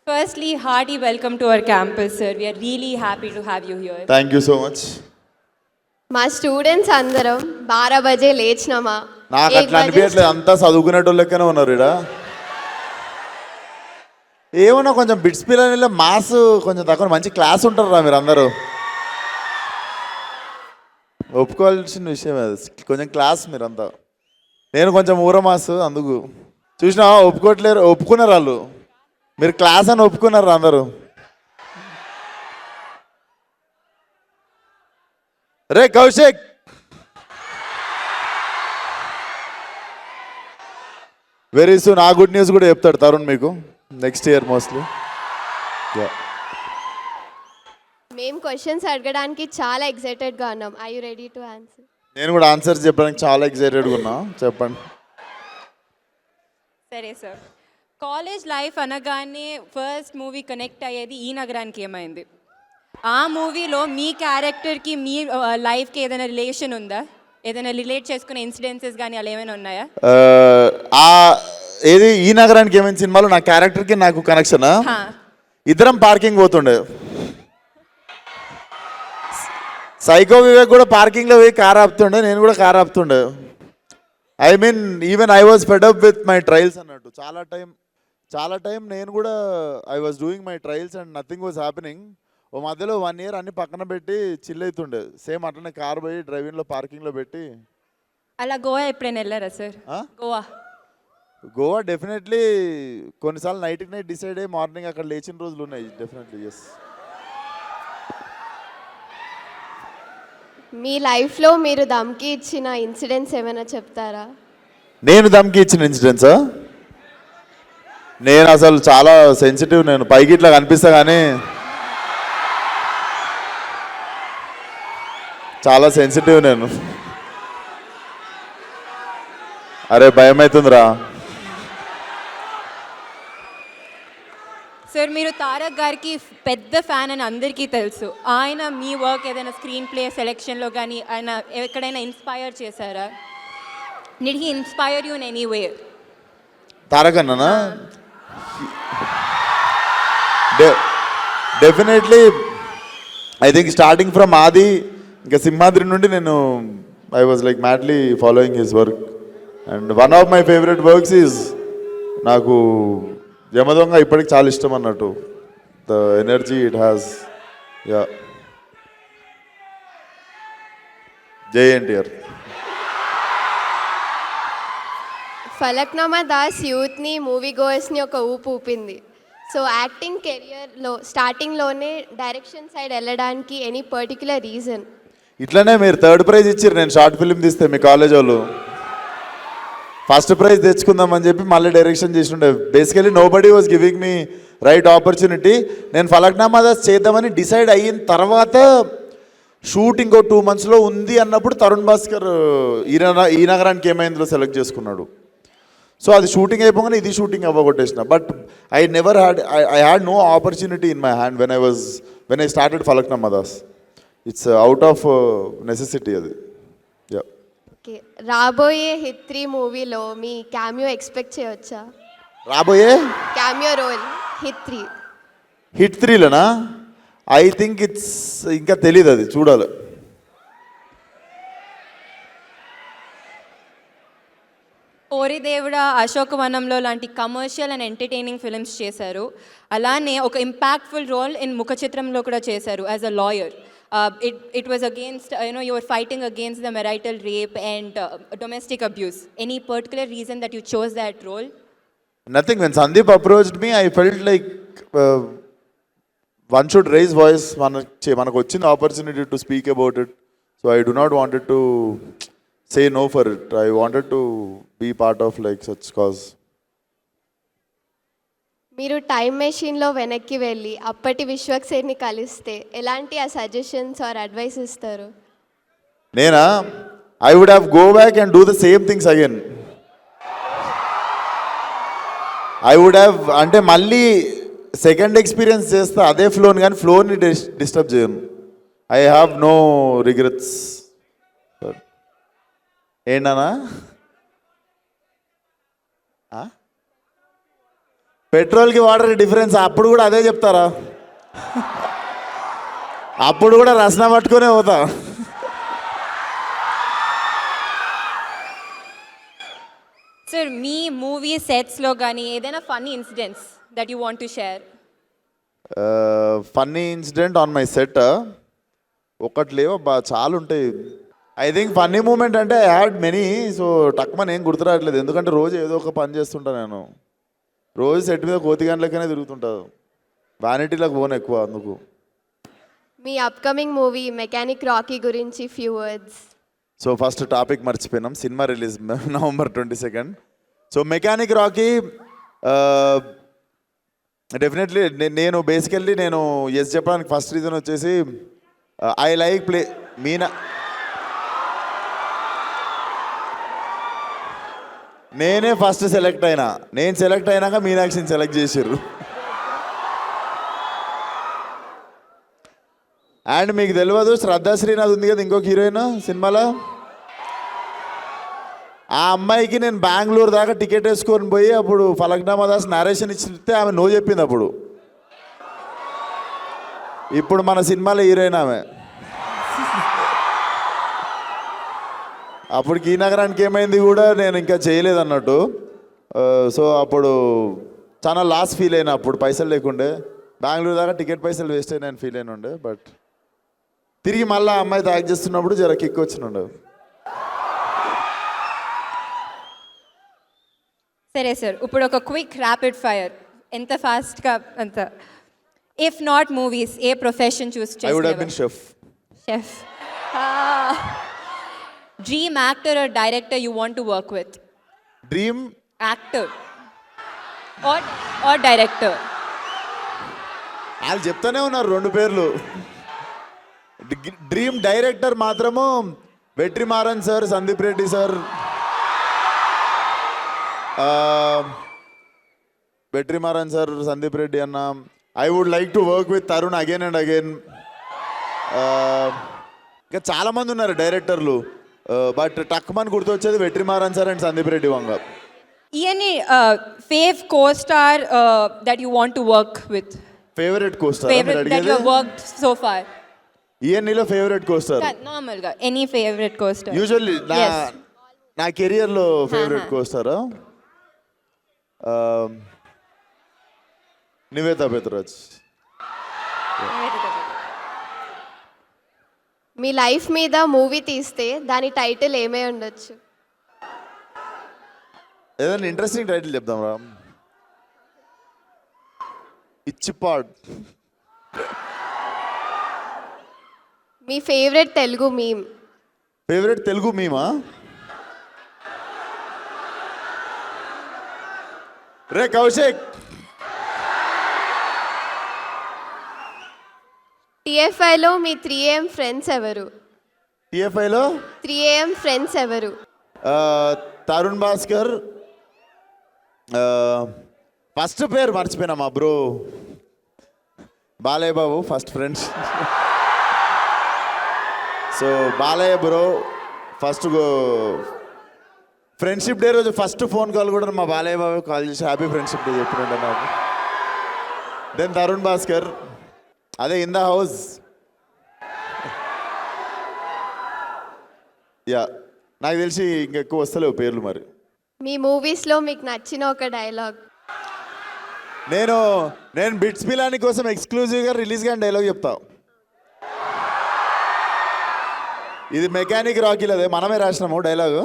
Firstly, hearty welcome to our campus, sir. We are really happy to have you here. Thank you so much. మా students అందరం 12 బజే లేచినామా నాకు అట్లా అనిపించట్లేదు, అంతా చదువుకునేటోళ్ళకనే ఉన్నారు ఇక్కడ. ఏమన్నా కొంచెం బిట్స్ పిల్లలు మాస్ కొంచెం తక్కువ, మంచి క్లాస్ ఉంటారా మీరు అందరూ. ఒప్పుకోవాల్సిన విషయం అది, కొంచెం క్లాస్ మీరంతా. నేను కొంచెం ఊర మాస్, అందుకు చూసినా ఒప్పుకోవట్లేరు. ఒప్పుకున్నారు వాళ్ళు, మీరు క్లాస్ అని ఒప్పుకున్నారు అందరూ. రే కౌశిక్, వెరీ సూన్ ఆ గుడ్ న్యూస్ కూడా చెప్తాడు తరుణ్ మీకు నెక్స్ట్ ఇయర్ మోస్ట్లీ. మేము క్వశ్చన్స్ అడగడానికి చాలా ఎక్సైటెడ్గా ఉన్నాం. I you ready to answer? నేను కూడా ఆన్సర్స్ చెప్పడానికి చాలా ఎక్సైటెడ్గా ఉన్నా. చెప్పండి. సరే సార్, కాలేజ్ లైఫ్ అనగానే ఫస్ట్ మూవీ కనెక్ట్ అయ్యేది ఈ నగరానికి ఏమైంది? ఆ మూవీలో మీ క్యారెక్టర్కి మీ లైఫ్కి ఏదైనా రిలేషన్ ఉందా? ఏదైనా రిలేట్ చేసుకునే ఇన్సిడెన్సెస్ కానీ అలా ఏమైనా ఉన్నాయా? ఏది ఈ నగరానికి ఏమైనా సినిమాలో నా క్యారెక్టర్కి నాకు కనెక్షన్. ఇద్దరం పార్కింగ్ పోతుండే, సైకో వివేక్ కూడా పార్కింగ్లో పోయి కార్ ఆపుతుండే, నేను కూడా కార్ ఆపుతుండే. I mean even I was fed up with my trials అన్నట్టు. చాలా టైం నేను కూడా I was doing my trials and nothing was happening. ఓ మధ్యలో 1 year అన్ని పక్కన పెట్టి చిల్ అవుతుండే. సేమ్ అట్లనే కార్ పోయి డ్రైవింగ్లో పార్కింగ్లో పెట్టి. అలా గోవా ఎప్పుడైనా వెళ్ళారా సార్? గోవా డెఫినెట్లీ కొన్నిసార్లు నైట్కి నైట్ డిసైడ్ అయ్యి మార్నింగ్ అక్కడ లేచిన రోజులు ఉన్నాయి. Definitely yes. మీ లైఫ్లో మీరు దమ్కి ఇచ్చిన ఇన్సిడెంట్స్ ఏమైనా చెప్తారా? నేను దమ్కి ఇచ్చిన ఇన్సిడెంట్సా? నేను అసలు చాలా సెన్సిటివ్. నేను పైకి ఇట్లా కనిపిస్తా కానీ చాలా సెన్సిటివ్ నేను. అరే భయం అవుతుందిరా. సార్, మీరు తారక్ గారికి పెద్ద ఫ్యాన్ అని అందరికీ తెలుసు. ఆయన మీ వర్క్ ఏదైనా స్క్రీన్ ప్లే సెలెక్షన్లో కానీ ఆయన ఎక్కడైనా ఇన్స్పైర్ చేశారా? Did he inspire you in any way? Tarak అన్ననా? Definitely. I think starting from Aadi ఇంకా సింహాద్రి నుండి నేను I was like madly following his work. And one of my favourite works is నాకు యమదొంగ ఇప్పటికి చాలా ఇష్టం అన్నట్టు. The energy it has. Yeah, జై ఎన్టీఆర్. ఫలక్నామా దాస్ యూత్ని మూవీ గోయర్స్ని ఒక ఊపు ఊపింది. సో యాక్టింగ్ కెరియర్లో స్టార్టింగ్లోనే డైరెక్షన్ సైడ్ వెళ్ళడానికి ఎనీ పర్టికులర్ రీజన్? ఇట్లనే మీరు 3rd ప్రైజ్ ఇచ్చారు నేను షార్ట్ ఫిల్మ్ తీస్తే మీ కాలేజ్ వాళ్ళు. ఫస్ట్ ప్రైజ్ తెచ్చుకుందామని చెప్పి మళ్ళీ డైరెక్షన్ చేసిండే. Basically nobody was giving me right opportunity. నేను ఫలక్నామా దాస్ చేద్దామని డిసైడ్ అయిన తర్వాత షూట్ ఇంకో 2 monthsలో ఉంది అన్నప్పుడు తరుణ్ భాస్కర్ ఈ నగరానికి ఏమైందో సెలెక్ట్ చేసుకున్నాడు. సో అది షూటింగ్ అయిపోగానే ఇది షూటింగ్ అవ్వగొట్టేసిన. But I never had I had no opportunity in my hand when I started Falaknuma Das. It's out of necessity అది. యా. ఓకే, రాబోయే హిట్ 3 మూవీలో మీ క్యామియో ఎక్స్పెక్ట్ చేయవచ్చా? రాబోయే క్యామియో రోల్ హిట్ 3లోనా? ఐ థింక్ ఇట్స్ ఇంకా తెలీదు, అది చూడాలి. ఓరి దేవుడా, అశోకవనంలో లాంటి కమర్షియల్ అండ్ ఎంటర్టైనింగ్ ఫిల్మ్స్ చేశారు. అలానే ఒక ఇంపాక్ట్ఫుల్ రోల్ ఇన్ ముఖ చిత్రంలో కూడా చేశారు as a lawyer. It was against, you were fighting against the marital rape and domestic abuse. Any particular reason that you chose that role? Nothing. When Sandeep approached me, I felt like one should raise voice. Manaku vachinda opportunity to speak about it. So I do not wanted to say no for it. I wanted to be part of like such cause. మీరు time మెషిన్లో వెనక్కి వెళ్ళి అప్పటి విశ్వక్సేన్ని కలిస్తే ఎలాంటి ఆ suggestions are advice ఇస్తారు? నేనా? I would have go back and do the same things again. I would have, అంటే మళ్ళీ సెకండ్ ఎక్స్పీరియన్స్ చేస్తా అదే ఫ్లోని, కానీ ఫ్లోని డిస్టర్బ్ చేయను. I have no regrets. ఏంటన్నా పెట్రోల్కి వాటర్కి డిఫరెన్స్ అప్పుడు కూడా అదే చెప్తారా? అప్పుడు కూడా రసన పట్టుకునే పోతా. సార్ మీ మూవీ సెట్స్లో కానీ ఏదైనా funny incidents that you want to share? Funny incident on my set ఒకటి లేవు, చాలా ఉంటాయి. ఐ థింక్ ఫన్నీ మూమెంట్ అంటే ఐ హ్యాడ్ మెనీ. సో టక్మన్ ఏం గుర్తురావట్లేదు, ఎందుకంటే రోజు ఏదో ఒక పని చేస్తుంటా నేను. రోజు సెట్ మీద కోతిగాన్లకనే తిరుగుతుంటాను, వ్యానిటీలకు పోను ఎక్కువ అందుకు. మీ అప్కమింగ్ మూవీ మెకానిక్ రాకీ గురించి few words. So first topic మర్చిపోయినాం, సినిమా release November 22. So Mechanic Rocky definitely నేను బేసికల్లీ నేను ఎస్ చెప్పడానికి ఫస్ట్ రీజన్ వచ్చేసి ఐ లైక్ ప్లే మీనా. నేనే ఫస్ట్ సెలెక్ట్ అయినా, నేను సెలెక్ట్ అయినాక మీనాక్షిని సెలెక్ట్ చేసారు. అండ్ మీకు తెలియదు, శ్రద్ధా శ్రీనాథ్ ఉంది కదా ఇంకొక హీరోయిన్ సినిమాలో, ఆ అమ్మాయికి నేను బెంగళూరు దాకా టికెట్ వేసుకొని పోయి అప్పుడు ఫలక్నామా దాస్ నరేషన్ ఇచ్చితే ఆమె నో చెప్పింది. అప్పుడు ఇప్పుడు మన సినిమాలో హీరోయిన్ ఆమె. అప్పటికి ఈ నగరానికి ఏమైంది కూడా నేను ఇంకా చేయలేదు అన్నట్టు. సో అప్పుడు చాలా లాస్ ఫీల్ అయినా, అప్పుడు పైసలు లేకుండే బెంగళూరు దాకా టికెట్ పైసలు వేస్ట్ అయినా నేను ఫీల్ అయిన ఉండే. బట్ తిరిగి మళ్ళీ అమ్మాయితో యాక్ట్ చేస్తున్నప్పుడు జర కిక్ వచ్చినుండే. సరే సార్, ఇప్పుడు ఒక క్విక్ ర్యాపిడ్ ఫైర్, ఎంత ఫాస్ట్గా అంత. ఇఫ్ నాట్ మూవీస్, ఏ profession choose I would have been చేస్తారు? Chef. Dream actor or director you want to work with? Dream actor or director? వాళ్ళు చెప్తానే ఉన్నారు రెండు పేర్లు. డ్రీమ్ డైరెక్టర్ మాత్రము Vetrimaaran sir, Sandeep Reddy sir. Vetrimaaran sir, Sandeep Reddy అన్న. I would like to work with Tarun again and again. ఇంకా చాలామంది ఉన్నారు డైరెక్టర్లు, బట్ టక్మన్ గుర్తొచ్చేది Vetrimaaran sir and Sandeep Reddy Vanga. Any fave co-star that you want to work with? Favourite costar Favorite that you have worked so far? ఈఎన్ఈలో favourite costar Normal ga. Any favorite co-star? Usually Yes. నా కెరియర్లో favourite కోస్టారా నివేతా పెత్రాజ్. మీ life మీద movie తీస్తే దాని title ఏమై ఉండొచ్చు? ఏదైనా ఇంట్రెస్టింగ్ టైటిల్ చెప్దాం రా. ఇచ్చిపాడ్. మీ favourite Telugu meme? Favourite Telugu మీమా? రే కౌశిక్. టీఎఫ్ఐలో మీ 3AM ఫ్రెండ్స్ ఎవరు? టిఎఫ్ఐలో 3AM ఫ్రెండ్స్ ఎవరు? తరుణ్ భాస్కర్. ఫస్ట్ పేరు మర్చిపోయినా, మా bro Balayya Babu first friends. So Balayya bro first friendship day రోజు ఫస్ట్ ఫోన్ కాల్ కూడా మా బాలయ్య బాబు కాల్ చేసి హ్యాపీ ఫ్రెండ్షిప్ డే చెప్పినంటే నాకు. దెన్ తరుణ్ భాస్కర్, అదే ఇన్ ద హౌస్. యా, నాకు తెలిసి ఇంకెక్కువ వస్తలేవు పేర్లు మరి. మీ మూవీస్లో మీకు నచ్చిన ఒక డైలాగ్? నేను బిట్స్ బిలాని కోసం ఎక్స్క్లూజివ్గా రిలీజ్ కానీ డైలాగ్ చెప్తా. ఇది మెకానిక్ రాకీలదే, మనమే రాసినాము డైలాగు.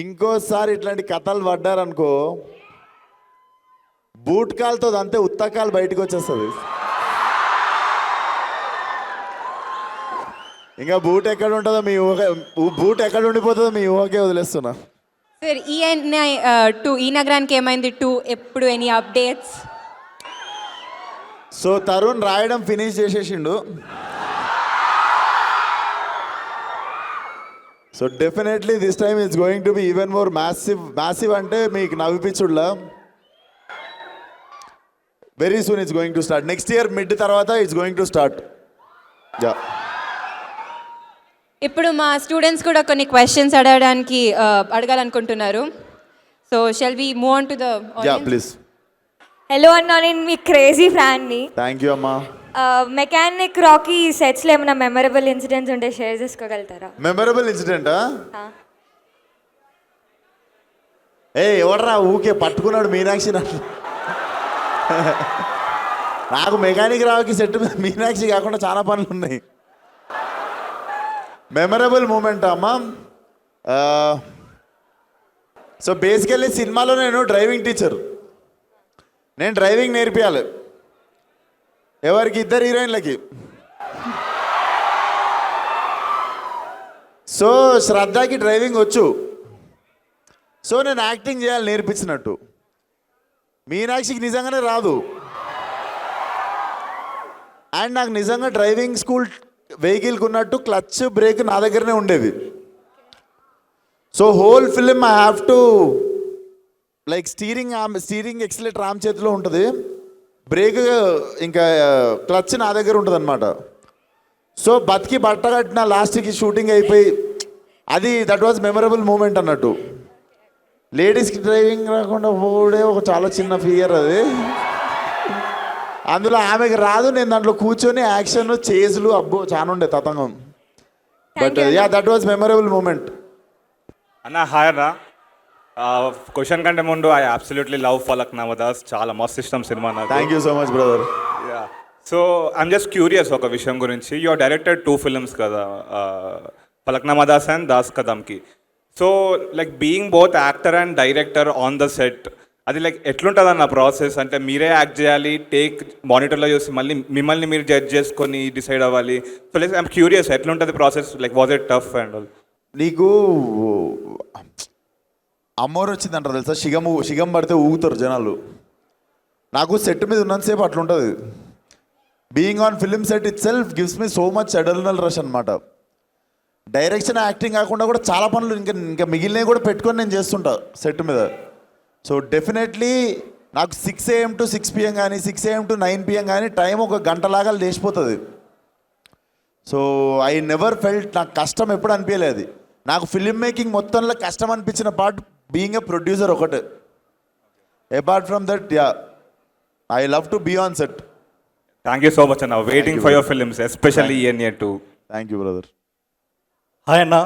ఇంకోసారి ఇట్లాంటి కథలు పడ్డారనుకో, బూట్ కాల్తో అంతే ఉత్తకాలు బయటకు వచ్చేస్తుంది. ఇంకా బూట్ ఎక్కడ ఉంటుందో మీ ఊహ, బూట్ ఎక్కడ ఉండిపోతుందో మీ ఊహకే వదిలేస్తున్నా. సార్ ఈ నగరానికి ఏమైంది 2 ఎప్పుడు ఎనీ అప్డేట్స్? సో తరుణ్ రాయడం ఫినిష్ చేసేసిండు. So definitely this time it's going to be even more massive అంటే మీకు నవ్విపించుడులా. Very soon it's going to start. Next year mid తర్వాత it's going to start. Yeah. ఇప్పుడు మా స్టూడెంట్స్ కూడా కొన్ని క్వశ్చన్స్ అడగాలనుకుంటున్నారు. So shall we move on to the yeah please. Hello అన్న, నేను మీ క్రేజీ ఫ్యాన్ని. థ్యాంక్ యూ అమ్మా. మెకానిక్ రాకీ సెట్స్లో ఏమైనా మెమరబుల్ ఇన్సిడెంట్స్ ఉంటే షేర్ చేసుకోగలుగుతారా? మెమరబుల్ ఇన్సిడెంటా? ఏ ఎవడరా ఊకే పట్టుకున్నాడు మీనాక్షి నన్ను. నాకు మెకానిక్ రావుకి సెట్ మీద మీనాక్షి కాకుండా చాలా పనులు ఉన్నాయి. మెమరబుల్ మూమెంట్ అమ్మా. సో బేసికల్లీ సినిమాలో నేను డ్రైవింగ్ టీచర్. నేను డ్రైవింగ్ నేర్పియాలి ఎవరికి? 2 హీరోయిన్లకి. సో శ్రద్ధకి డ్రైవింగ్ వచ్చు. సో నేను యాక్టింగ్ చేయాలి నేర్పించినట్టు. మీనాక్షికి నిజంగానే రాదు. అండ్ నాకు నిజంగా డ్రైవింగ్ స్కూల్ వెహికల్కి ఉన్నట్టు క్లచ్ బ్రేక్ నా దగ్గరనే ఉండేవి. So whole film I have to like steering accelerator ఆమె చేతిలో ఉంటుంది, బ్రేక్ ఇంకా క్లచ్ నా దగ్గర ఉంటుంది అనమాట. సో బతికి బట్ట కట్టిన లాస్ట్కి షూటింగ్ అయిపోయి అది దట్ వాజ్ మెమరబుల్ మూమెంట్ అన్నట్టు. లేడీస్కి డ్రైవింగ్ రాకుండా పోవడే ఒక చాలా చిన్న ఫియర్ అది. అందులో ఆమెకి రాదు, నేను దాంట్లో కూర్చొని యాక్షన్ చేజులు అబ్బో చాలా ఉండే తతంగం. But yeah that was memorable moment. అన్న హాయ్ అన్న. క్వశ్చన్ కంటే ముందు I absolutely love Falaknuma Das. చాలా మస్తు ఇష్టం సినిమా నాకు. Thank you so much brother. Yeah so I'm just curious ఒక విషయం గురించి. యూ డైరెక్టెడ్ 2 ఫిల్మ్స్ కదా, ఫలక్నామా దాస్ అండ్ దాస్ కదమ్కి. So like being both actor and director on the set, అది లైక్ ఎట్లుంటుంది అన్న ప్రాసెస్? అంటే మీరే యాక్ట్ చేయాలి, టేక్ మానిటర్లో చూసి మళ్ళీ మిమ్మల్ని మీరు జడ్జ్ చేసుకొని డిసైడ్ అవ్వాలి. సో లైక్ ఐఎమ్ క్యూరియస్ ఎట్లుంటుంది process, like was it tough and all? నీకు అమ్మోరు వచ్చిందంటారు తెలుసా, షిగం పడితే ఊగుతారు జనాలు. నాకు సెట్ మీద ఉన్నంతసేపు అట్లుంటుంది. Being on film set itself gives me so much adrenaline rush అనమాట. డైరెక్షన్ యాక్టింగ్ కాకుండా కూడా చాలా పనులు ఇంకా మిగిలినవి కూడా పెట్టుకొని నేను చేస్తుంటా సెట్ మీద. సో డెఫినెట్లీ నాకు 6 AM to 6 PM కానీ 6 AM to 9 PM కానీ టైం ఒక గంటలాగా లేచిపోతుంది. సో ఐ నెవర్ ఫెల్ట్ నాకు కష్టం ఎప్పుడు అనిపించలేదు. నాకు ఫిలిం మేకింగ్ మొత్తంలో కష్టం అనిపించిన పార్ట్ బీయింగ్ ఎ ప్రొడ్యూసర్ ఒకటే. Apart from that yeah I love to be on set. Thank you so much అన్న. Waiting for your films especially ENA 2. Thank you brother. Hi అన్న,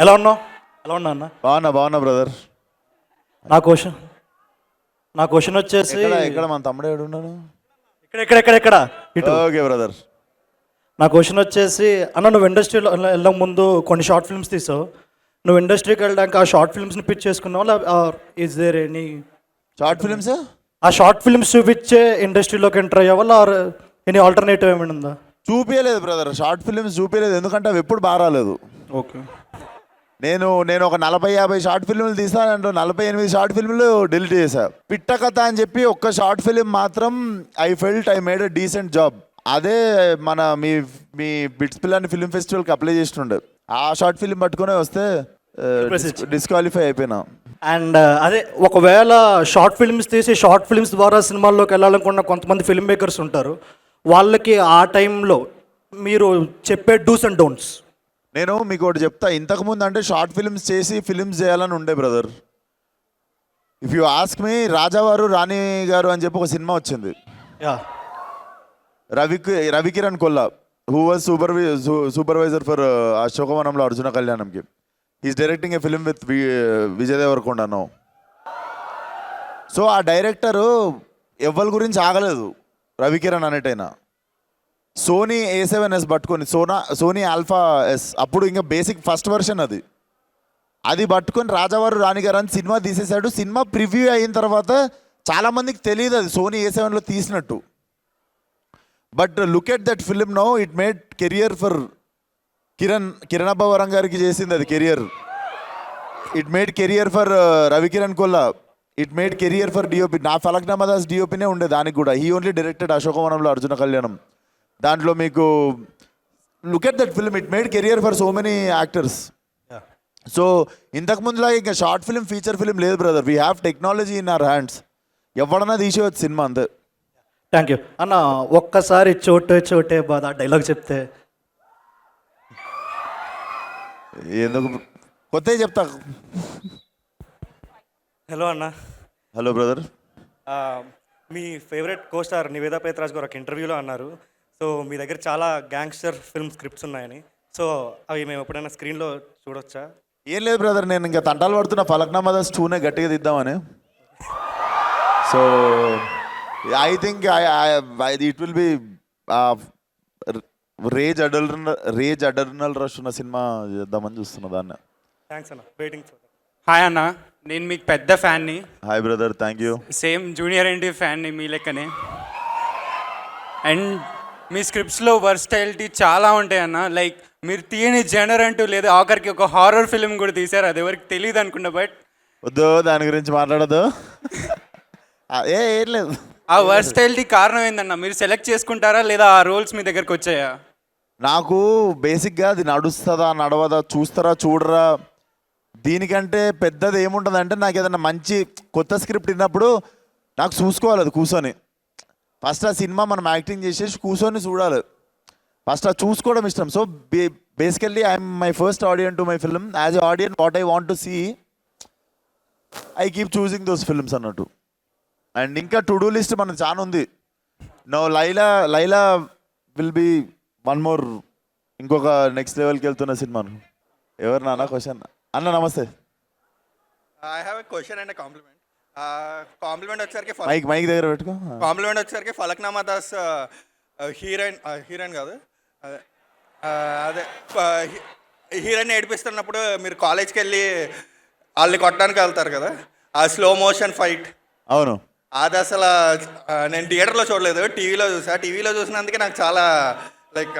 ఎలా ఉన్నావు? ఎలా ఉన్నా అన్న? బాగున్నా బ్రదర్. నా క్వశ్చన్ వచ్చేసి ఇక్కడ మన తమ్ముడు ఏడు ఉన్నాను. ఇక్కడ ఇటు. Okay brother. నా క్వశ్చన్ వచ్చేసి అన్న, నువ్వు ఇండస్ట్రీలో వెళ్ళక ముందు కొన్ని షార్ట్ ఫిల్మ్స్ తీసావు. నువ్వు ఇండస్ట్రీకి వెళ్ళడానికి ఆ షార్ట్ ఫిల్మ్స్ని పిచ్ చేసుకున్నావు, is there any short films? ఆ షార్ట్ ఫిల్మ్స్ చూపించే ఇండస్ట్రీలోకి ఎంటర్ అయ్యావా, ఆర్ ఎనీ ఆల్టర్నేటివ్ ఏమైనా ఉందా? చూపించలేదు బ్రదర్, షార్ట్ ఫిల్మ్స్ చూపించలేదు. ఎందుకంటే అవి ఎప్పుడు బాగా రాలేదు. ఓకే. నేను ఒక 40-50 షార్ట్ ఫిల్మ్లు తీసానంటే 48 షార్ట్ ఫిల్మ్లు డిలీట్ చేశా. పిట్ట కథ అని చెప్పి ఒక్క షార్ట్ ఫిల్మ్ మాత్రం I felt I made a decent job. అదే మన మీ బిట్స్ పిల్లని ఫిల్మ్ ఫెస్టివల్కి అప్లై చేస్తుండే. ఆ షార్ట్ ఫిల్మ్ పట్టుకునే వస్తే డిస్క్వాలిఫై అయిపోయినా. అండ్ అదే ఒకవేళ షార్ట్ ఫిల్మ్స్ తీసి షార్ట్ ఫిల్మ్స్ ద్వారా సినిమాల్లోకి వెళ్ళాలనుకున్న కొంతమంది ఫిల్మ్ మేకర్స్ ఉంటారు, వాళ్ళకి ఆ టైంలో మీరు చెప్పే డూస్ అండ్ డోంట్స్. నేను మీకు ఒకటి చెప్తా. ఇంతకుముందు అంటే షార్ట్ ఫిల్మ్స్ చేసి ఫిల్మ్స్ చేయాలని ఉండే brother. If you ask me, Rajavaru Rani Garu అని చెప్పి ఒక సినిమా వచ్చింది. Yeah, Ravikiran Kolla who was supervisor for అశోకవనంలో అర్జున కళ్యాణంకి. Is directing a film with Vijay Deverakonda no. So ఆ డైరెక్టరు ఎవ్వరి గురించి ఆగలేదు రవికిరణ్ అనేటైనా. సోనీ A7S పట్టుకొని, సోనీ ఆల్ఫా ఎస్, అప్పుడు ఇంకా బేసిక్ ఫస్ట్ వర్షన్ అది పట్టుకొని రాజావారు రాణిగారు అని సినిమా తీసేశాడు. సినిమా ప్రివ్యూ అయిన తర్వాత చాలామందికి తెలియదు అది సోనీ A7లో తీసినట్టు. But look at that film no, it made career for Kiran Abbavaram గారికి చేసింది అది career. It made career for Ravikiran Kolla. It made career for DOP. నా ఫలక్నామా దాస్ డిఓపినే ఉండే దానికి కూడా. హీ ఓన్లీ డైరెక్టెడ్ అశోకవనంలో అర్జున కళ్యాణం. దాంట్లో మీకు look at that film, it made career for so many actors. So ఇంతకుముందులా ఇంకా షార్ట్ ఫిల్మ్ ఫీచర్ ఫిల్మ్ లేదు brother. We have technology in our hands. ఎవడన్నా తీసేవచ్చు సినిమా అంతే. థ్యాంక్ యూ అన్న. ఒక్కసారి చోటే బాధ డైలాగ్ చెప్తే. ఎందుకు కొత్తవి చెప్తా. హలో అన్న. Hello brother. మీ favourite co star Nivetha Pethuraj గారు ఒక ఇంటర్వ్యూలో అన్నారు, సో మీ దగ్గర చాలా గ్యాంగ్స్టర్ ఫిల్మ్ స్క్రిప్ట్స్ ఉన్నాయని. సో అవి మేము ఎప్పుడైనా స్క్రీన్లో చూడొచ్చా? ఏం లేదు బ్రదర్, నేను ఇంకా తంటాలు పడుతున్న ఫలక్నామా దాస్ 2నే గట్టిగా దిద్దామని. So I think it will be rage adrenaline rush ఉన్న సినిమా చేద్దామని చూస్తున్నా దాన్ని. థ్యాంక్స్ అన్న, వెయిటింగ్ ఫర్. హాయ్ అన్న, నేను మీకు పెద్ద ఫ్యాన్ని. Hi brother, thank you. Same junior NTR ఫ్యాన్ని మీ లెక్కనే. అండ్ మీ స్క్రిప్ట్స్లో వర్స్టైలిటీ చాలా ఉంటాయి అన్న. లైక్ మీరు తీయని జనర్ అంటూ లేదు, ఆఖరికి ఒక హారర్ ఫిల్మ్ కూడా తీశారు, అది ఎవరికి తెలియదు అనుకుంటా. బట్ వద్దు దాని గురించి మాట్లాడదు. ఏం లేదు. ఆ వర్స్టైలిటీ కారణం ఏందన్న? మీరు సెలెక్ట్ చేసుకుంటారా లేదా ఆ రోల్స్ మీ దగ్గరకు వచ్చాయా? నాకు బేసిక్గా అది నడుస్తుందా నడవదా, చూస్తారా చూడరా, దీనికంటే పెద్దది ఏముంటుంది అంటే, నాకు ఏదైనా మంచి కొత్త స్క్రిప్ట్ విన్నప్పుడు నాకు చూసుకోవాలి, అది కూర్చొని ఫస్ట్ ఆ సినిమా మనం యాక్టింగ్ చేసేసి కూర్చొని చూడాలి, ఫస్ట్ అది చూసుకోవడం ఇష్టం. So basically I'm my first audience to my film. As a audience what I want to see, I keep choosing those films అన్నట్టు. అండ్ ఇంకా టు డూ లిస్ట్ మనకు చాలా ఉంది. No Laila will be one more, ఇంకొక next లెవెల్కి వెళ్తున్న సినిమాను. ఎవరు నాన్న క్వశ్చన్? అన్న నమస్తే. I have a question and compliment. Compliment వచ్చేసరికి మైక్ దగ్గర పెట్టుకో. కాంప్లిమెంట్ వచ్చేసరికి ఫలక్నామా దాస్ హీరోయిన్ కాదు, అదే హీరోయిన్ ఏడిపిస్తున్నప్పుడు మీరు కాలేజ్కి వెళ్ళి వాళ్ళని కొట్టడానికి వెళ్తారు కదా, ఆ స్లో మోషన్ ఫైట్. అవును, అది అసలు నేను థియేటర్లో చూడలేదు, టీవీలో చూసా. టీవీలో చూసినందుకే నాకు చాలా లైక్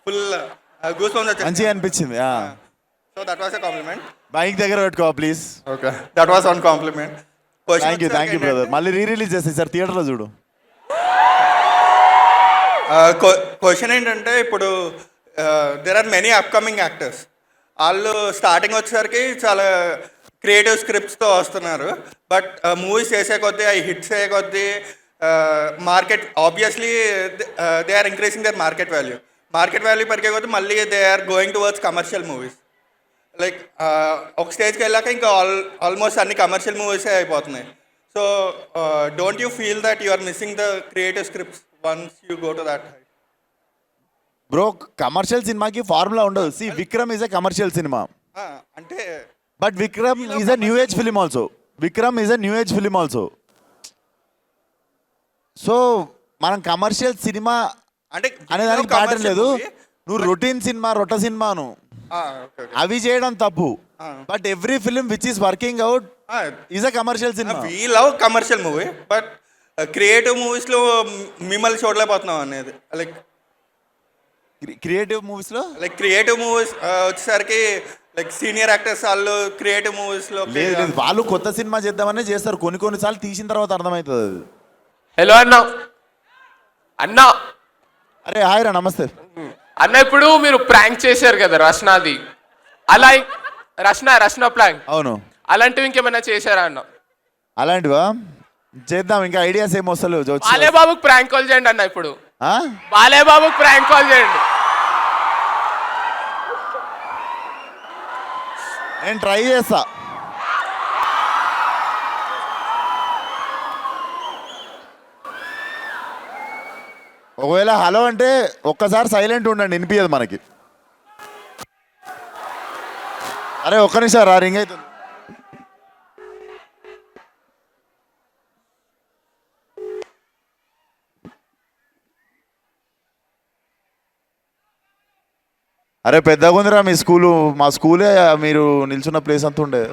ఫుల్ గూస్ బంప్స్ వచ్చాయి, మంచిగా అనిపించింది. So that was a compliment. Mic దగ్గర పెట్టుకో please. Okay, that was one compliment. Thank you brother. మళ్ళీ రిలీజ్ చేస్తాయి సార్, థియేటర్లో చూడు. క్వశ్చన్ ఏంటంటే, ఇప్పుడు there are many upcoming actors. వాళ్ళు స్టార్టింగ్ వచ్చేసరికి చాలా క్రియేటివ్ స్క్రిప్ట్స్తో వస్తున్నారు, బట్ మూవీస్ చేసే కొద్దీ అవి హిట్స్ అయ్యే కొద్దీ market obviously they are increasing their market value. Market value పెరిగే కొద్దీ మళ్ళీ they are going towards commercial movies. Like ఒక స్టేజ్కి వెళ్ళాక ఇంకా ఆల్మోస్ట్ అన్ని కమర్షియల్ మూవీసే అయిపోతున్నాయి. So don't you feel that you are missing the creative scripts once you go to that height? Bro, commercial సినిమాకి ఫార్ములా ఉండదు. See Vikram is a commercial సినిమా, అంటే but Vikram is a new age film also. Vikram is a new age film also. So మనం commercial సినిమా అంటే అనేదానికి pattern లేదు. నువ్వు రొటీన్ సినిమా, రొట్ట సినిమాను అవి చేయడం తప్పు. But every film which is working out is a commercial cinema. We love commercial movie, but creative మూవీస్లో మిమ్మల్ని చూడలేకపోతున్నాం అనేది. లైక్ క్రియేటివ్ మూవీస్లో క్రియేటివ్ మూవీస్ వచ్చేసరికి లైక్ సీనియర్ యాక్టర్స్ వాళ్ళు క్రియేటివ్ మూవీస్లో లేదు, వాళ్ళు కొత్త సినిమా చేద్దామనే చేస్తారు. కొన్నిసార్లు తీసిన తర్వాత అర్థమవుతుంది అది. హలో అన్న. అన్న అరే హాయ్ రా, నమస్తే అన్న. ఇప్పుడు మీరు ప్రాంక్ చేశారు కదా రష్నాది, అలా రష్న ప్రాంక్, అవును. అలాంటివి ఇంకేమైనా చేశారా అన్న? అలాంటివా చేద్దాం, ఇంకా ఐడియాస్ ఏం వస్తలేవు. బాలేబాబుకి ప్రాంక్ కాల్ చేయండి అన్న. ఇప్పుడు బాలేబాబుకి ప్రాంక్ కాల్ చేయండి. నేను ట్రై చేస్తా. ఒకవేళ హలో అంటే ఒక్కసారి సైలెంట్ ఉండండి, వినిపించదు మనకి. అరే ఒక్క నిమిషం రా, రింగ్ అవుతుంది. అరే పెద్దగా ఉందిరా మీ స్కూలు, మా స్కూలే మీరు నిల్చున్న ప్లేస్ అంతా ఉండే.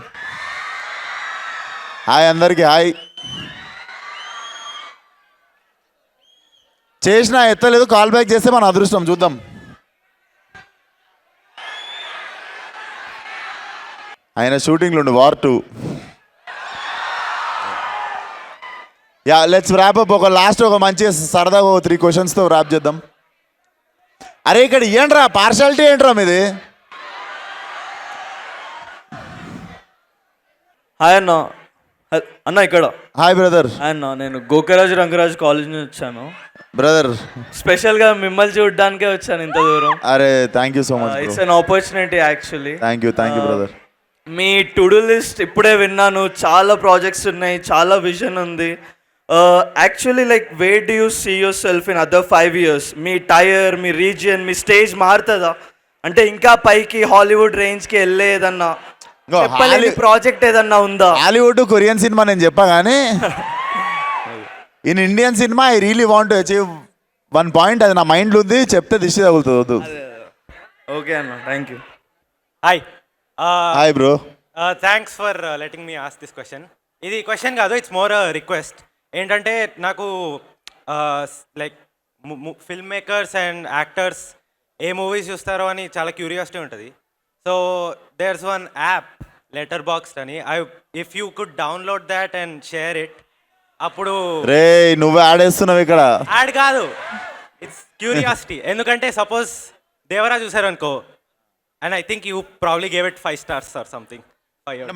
హాయ్ అందరికీ, హాయ్. చేసినా ఎత్తలేదు, కాల్ బ్యాక్ చేస్తే మన అదృష్టం, చూద్దాం. ఆయన షూటింగ్లో ఉండి war 2. Yeah let's wrap up. ఒక లాస్ట్ ఒక మంచి సరదాగా 3 క్వశ్చన్స్తో ర్యాప్ చేద్దాం. అరే ఇక్కడ ఏంట్రా పార్షాలిటీ ఏంట్రా మీది? హాయ్ అన్న. అన్న ఇక్కడ. Hi brother. హాయ్ అన్న, నేను గోకరాజు రంగరాజు కాలేజ్ నుంచి వచ్చాను బ్రదర్. స్పెషల్గా మిమ్మల్ని చూడడానికే వచ్చాను ఇంత దూరం. అరే thank you so much. It's an opportunity actually. Thank you brother. మీ టు డూ లిస్ట్ ఇప్పుడే విన్నాను, చాలా ప్రాజెక్ట్స్ ఉన్నాయి, చాలా విజన్ ఉంది. Actually like where do you see yourself in other 5 years? మీ టైర్, మీ రీజియన్, మీ స్టేజ్ మారుతుందా? అంటే ఇంకా పైకి హాలీవుడ్ రేంజ్కి వెళ్ళేదన్నా ప్రాజెక్ట్ ఏదన్నా ఉందా? హాలీవుడ్ కొరియన్ సినిమా నేను చెప్పా కానీ in Indian cinema I really want to achieve 1 point. అది నా మైండ్లో ఉంది, చెప్తే దిష్టి తగులుతుంది. వద్దు. ఓకే అన్న, thank you. Hi hi bro. Thanks for letting me ask this question. ఇది క్వశ్చన్ కాదు, ఇట్స్ మోర్ రిక్వెస్ట్. ఏంటంటే నాకు like film makers and actors ఏ మూవీస్ చూస్తారో అని చాలా క్యూరియాసిటీ ఉంటుంది. So there's one app Letterboxd అని. If you could download that and share it, అప్పుడు రే నువ్వు ఆడేస్తున్నావు ఇక్కడ. యాడ్ కాదు, ఇట్స్ క్యూరియాసిటీ. ఎందుకంటే సపోజ్ దేవరా చూసారు అనుకో, and I think you probably gave it 5 stars or something.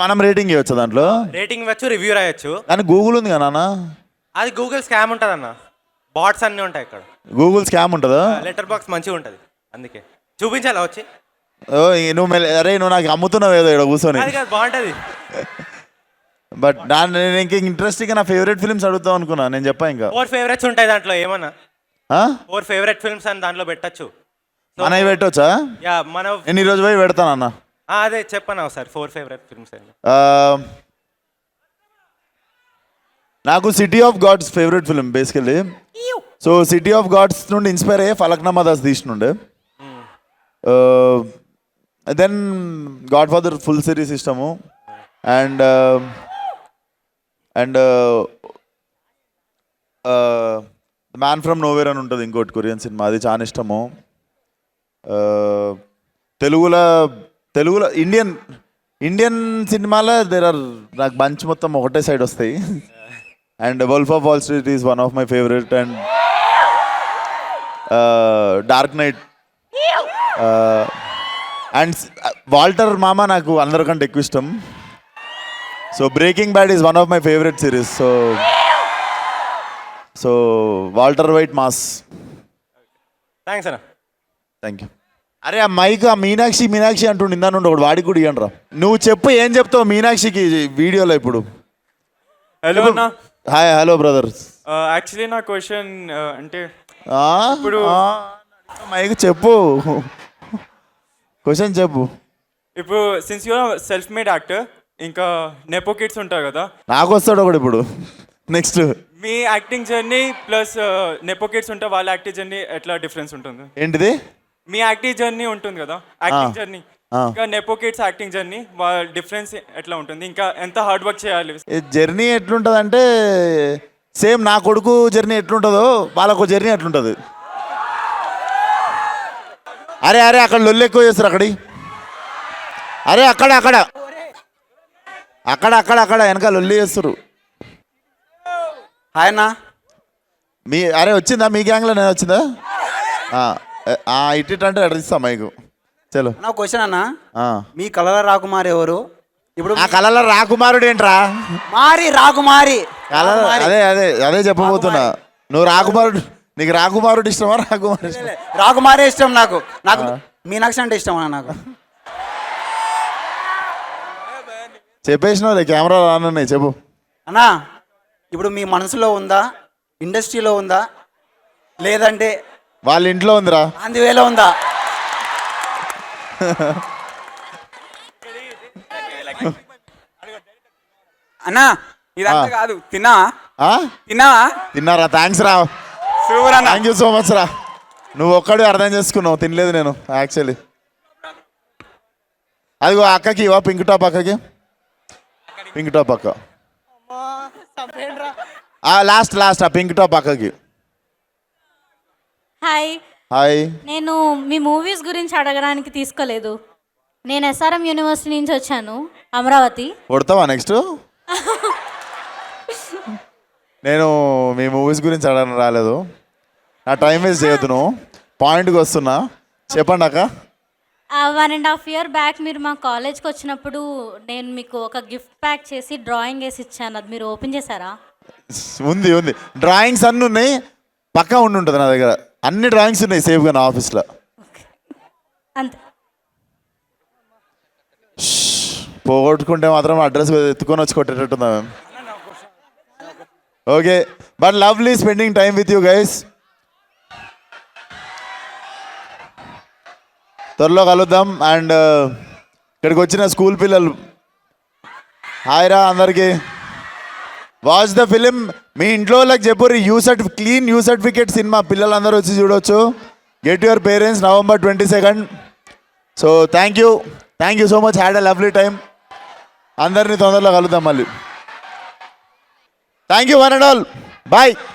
మనం రేటింగ్ ఇవ్వచ్చు దాంట్లో, రేటింగ్ ఇవ్వచ్చు, రివ్యూ రాయొచ్చు. కానీ గూగుల్ ఉంది కదా నాన్న. అది గూగుల్ స్కామ్ ఉంటుంది అన్న, బాట్స్ అన్నీ ఉంటాయి ఇక్కడ. గూగుల్ స్కామ్ ఉంటుందా? లెటర్ బాక్స్ మంచిగా ఉంటుంది, అందుకే చూపించాలా వచ్చి. ఓ అరే నువ్వు నాకు అమ్ముతున్నావు ఏదో ఇక్కడ కూర్చొని. అది కాదు, బాగుంటుంది. బట్ నేను ఇంకా ఇంట్రెస్టింగ్గా నా ఫేవరెట్ ఫిల్మ్స్ అడుగుతాం అనుకున్నా. నేను చెప్పా ఇంకా 4 favorites ఉంటాయి దాంట్లో. ఏమన్నా 4 favorite films అని దాంట్లో పెట్టచ్చు. మనవి పెట్టవచ్చా? యా, మన నేను ఈరోజు పోయి పెడతానన్నా. అదే చెప్పను ఒకసారి 4 favorite films అని. నాకు city of gods favourite film basically. So city of gods నుండి ఇన్స్పైర్ అయ్యే ఫలక్నామా దాస్ తీసినుండే. Then godfather full series ఇష్టము. అండ్ మ్యాన్ ఫ్రమ్ నోవేర్ అని ఉంటుంది ఇంకోటి కొరియన్ సినిమా, అది చాలా ఇష్టము. తెలుగులో ఇండియన్ సినిమాలో నాకు బంచ్ మొత్తం ఒకటే సైడ్ వస్తాయి. And wolf of Wall Street is one of my favourite. And dark knight and Walter మామ నాకు అందరికంటే ఎక్కువ ఇష్టం. So breaking bad is one of my favourite series. So Walter White mass. Thanks అన్న. Thank you. అరే ఆ mic ఆ మీనాక్షి అంటుండు ఇందా నుండి ఒకటి వాడికి కూడా ఇవ్వండి రా. నువ్వు చెప్పు ఏం చెప్తావు మీనాక్షికి వీడియోలో ఇప్పుడు. హలో అన్న. Hi hello brother. యాక్చువల్లీ నా క్వశ్చన్ అంటే ఇప్పుడు మైక్ చెప్పు, క్వశ్చన్ చెప్పు. ఇప్పుడు since you self made actor, ఇంకా నెపో కిడ్స్ ఉంటారు కదా, నాకు వస్తాడు ఒకటి ఇప్పుడు. నెక్స్ట్ మీ acting journey plus nepo kids ఉంటే వాళ్ళ యాక్టింగ్ జర్నీ ఎట్లా డిఫరెన్స్ ఉంటుంది? ఏంటిది? మీ యాక్టింగ్ జర్నీ ఉంటుంది కదా, యాక్టింగ్ జర్నీ, ఇంకా నెపో కిడ్స్ యాక్టింగ్ జర్నీ, వాళ్ళ డిఫరెన్స్ ఎట్లా ఉంటుంది? ఇంకా ఎంత హార్డ్ వర్క్ చేయాలి? జర్నీ ఎట్లుంటుంది అంటే సేమ్ నా కొడుకు జర్నీ ఎట్లుంటుందో వాళ్ళకు జర్నీ ఎట్లుంటుంది. అరే అక్కడ లొల్లు ఎక్కువ చేస్తారు అక్కడి. అరే అక్కడ వెనక లొల్లి చేస్తారు. హాయ్ అన్న. అరే వచ్చిందా మీ గ్యాంగ్లో? నేను వచ్చిందా? ఇట్ అంటే అడిగిస్తా మైకు. చలో నా క్వశ్చన్ అన్న, మీ కళల రాకుమారి ఎవరు? ఇప్పుడు ఆ కళల రాకుమారుడు ఏంట్రా? రాకుమారి అదే చెప్పబోతున్నా. నువ్వు రాకుమారుడు, నీకు రాకుమారుడు ఇష్టమా? రాకుమారే ఇష్టం నాకు. మీనాక్షి అంటే ఇష్టం అన్న నాకు. చెప్పేసినావు కెమెరా రానున్నాయి, చెప్పు అన్నా. ఇప్పుడు మీ మనసులో ఉందా, ఇండస్ట్రీలో ఉందా, లేదంటే వాళ్ళ ఇంట్లో ఉందిరా, అందువేలో ఉందా? అన్నా ఇదంతా కాదు, తిన్నారా? థ్యాంక్స్ రా, థ్యాంక్ యూ సో మచ్ రా. నువ్వు ఒక్కడే అర్థం చేసుకున్నావు, తినలేదు నేను యాక్చువల్లీ. అదిగో అక్కకి ఇవా, పింక్ టాప్ అక్కకి, పింక్ టాప్ అక్క లాస్ట్ ఆ పింక్ టాప్ అక్కకి. హాయ్. నేను మీ మూవీస్ గురించి అడగడానికి తీసుకోలేదు. నేను ఎస్ఆర్ఎం యూనివర్సిటీ నుంచి వచ్చాను, అమరావతి. కొడతావా నెక్స్ట్? నేను మీ మూవీస్ గురించి అడగడానికి రాలేదు, నా టైం వేస్ట్ చేయొద్దు. నువ్వు పాయింట్కి వస్తున్నా, చెప్పండి అక్క. 1.5 year బ్యాక్ మీరు మా కాలేజ్కి వచ్చినప్పుడు నేను మీకు ఒక గిఫ్ట్ ప్యాక్ చేసి డ్రాయింగ్ వేసి ఇచ్చాను, అది మీరు ఓపెన్ చేశారా? ఉంది డ్రాయింగ్స్ అన్నీ ఉన్నాయి, పక్కా ఉంటుంది నా దగ్గర. అన్ని డ్రాయింగ్స్ ఉన్నాయి సేఫ్గా నా ఆఫీస్లో. అంతే. పోగొట్టుకుంటే మాత్రం అడ్రస్ ఎత్తుకొని వచ్చి కొట్టేటట్టుందా ma'am? Okay, but lovely spending time with you guys. త్వరలో కలుద్దాం. అండ్ ఇక్కడికి వచ్చిన స్కూల్ పిల్లలు హాయ్ రా అందరికీ. Watch the film. మీ ఇంట్లో వాళ్ళకి చెప్పు క్లీన్ యూ సర్టిఫికేట్ సినిమా పిల్లలందరూ వచ్చి చూడొచ్చు. Get your parents November 22nd. So thank you so much. Had a lovely time. అందరినీ తొందరలో కలుద్దాం మళ్ళీ. Thank you one and all. Bye.